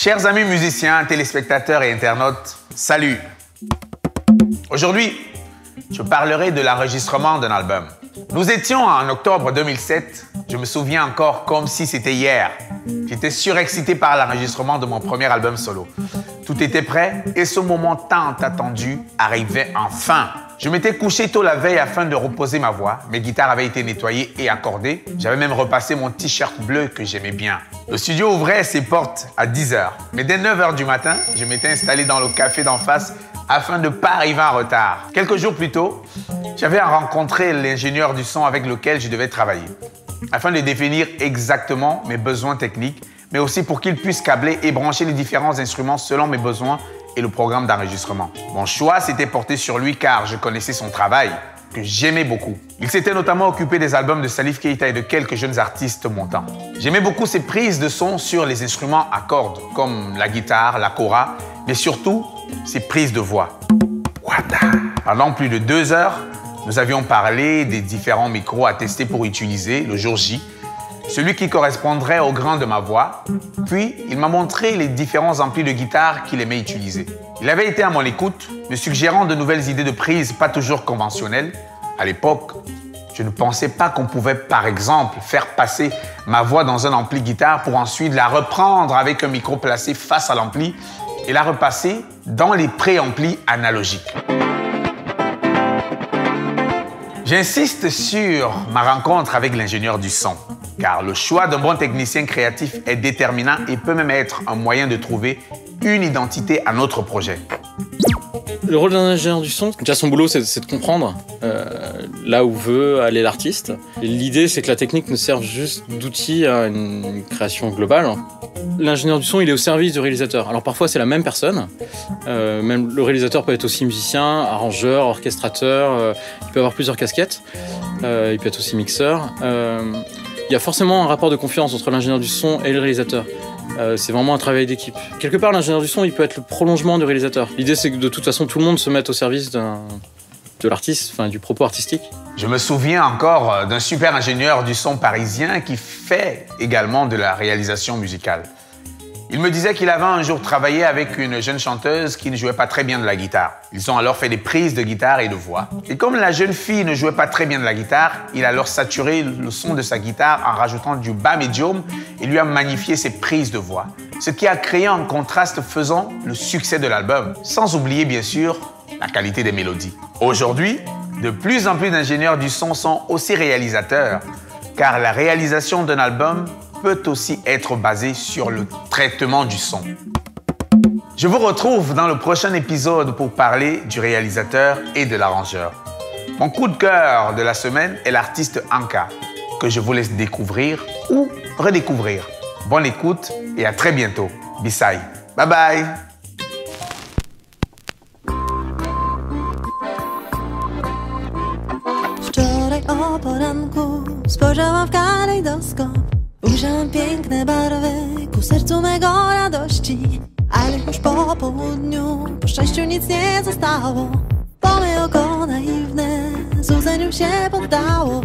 Chers amis musiciens, téléspectateurs et internautes, salut! Aujourd'hui, je parlerai de l'enregistrement d'un album. Nous étions en octobre 2007, je me souviens encore comme si c'était hier. J'étais surexcité par l'enregistrement de mon premier album solo. Tout était prêt et ce moment tant attendu arrivait enfin. Je m'étais couché tôt la veille afin de reposer ma voix. Mes guitares avaient été nettoyées et accordées. J'avais même repassé mon t-shirt bleu que j'aimais bien. Le studio ouvrait ses portes à 10 h. Mais dès 9 h du matin, je m'étais installé dans le café d'en face afin de ne pas arriver en retard. Quelques jours plus tôt, j'avais rencontré l'ingénieur du son avec lequel je devais travailler, afin de définir exactement mes besoins techniques, mais aussi pour qu'il puisse câbler et brancher les différents instruments selon mes besoins et le programme d'enregistrement. Mon choix s'était porté sur lui car je connaissais son travail, que j'aimais beaucoup. Il s'était notamment occupé des albums de Salif Keita et de quelques jeunes artistes montants. J'aimais beaucoup ses prises de son sur les instruments à cordes, comme la guitare, la kora, mais surtout ses prises de voix. Pendant plus de 2 heures, nous avions parlé des différents micros à tester pour utiliser le jour J, celui qui correspondrait au grain de ma voix. Puis, il m'a montré les différents amplis de guitare qu'il aimait utiliser. Il avait été à mon écoute, me suggérant de nouvelles idées de prise pas toujours conventionnelles. À l'époque, je ne pensais pas qu'on pouvait, par exemple, faire passer ma voix dans un ampli guitare pour ensuite la reprendre avec un micro placé face à l'ampli et la repasser dans les préamplis analogiques. J'insiste sur ma rencontre avec l'ingénieur du son, car le choix d'un bon technicien créatif est déterminant et peut même être un moyen de trouver une identité à notre projet. Le rôle d'un ingénieur du son, déjà son boulot, c'est de comprendre là où veut aller l'artiste. L'idée, c'est que la technique ne serve juste d'outil à une création globale. L'ingénieur du son, il est au service du réalisateur. Alors parfois, c'est la même personne. Même le réalisateur peut être aussi musicien, arrangeur, orchestrateur. Il peut avoir plusieurs casquettes. Il peut être aussi mixeur. Il y a forcément un rapport de confiance entre l'ingénieur du son et le réalisateur. C'est vraiment un travail d'équipe. Quelque part, l'ingénieur du son, il peut être le prolongement du réalisateur. L'idée, c'est que de toute façon, tout le monde se mette au service de l'artiste, enfin du propos artistique. Je me souviens encore d'un super ingénieur du son parisien qui fait également de la réalisation musicale. Il me disait qu'il avait un jour travaillé avec une jeune chanteuse qui ne jouait pas très bien de la guitare. Ils ont alors fait des prises de guitare et de voix. Et comme la jeune fille ne jouait pas très bien de la guitare, il a alors saturé le son de sa guitare en rajoutant du bas médium et lui a magnifié ses prises de voix. Ce qui a créé un contraste faisant le succès de l'album, sans oublier bien sûr la qualité des mélodies. Aujourd'hui, de plus en plus d'ingénieurs du son sont aussi réalisateurs, car la réalisation d'un album peut aussi être basé sur le traitement du son. Je vous retrouve dans le prochain épisode pour parler du réalisateur et de l'arrangeur. Mon coup de cœur de la semaine est l'artiste Anka, que je vous laisse découvrir ou redécouvrir. Bonne écoute et à très bientôt. Bisai. Bye bye. Wczoraj o poranku spojrzałam w kalejdoskop. Ujrzałam piękne barwy, ku sercu mego radości. Ale już po południu, po szczęściu nic nie zostało. Bo me oko naiwne, złudzeniu się poddało.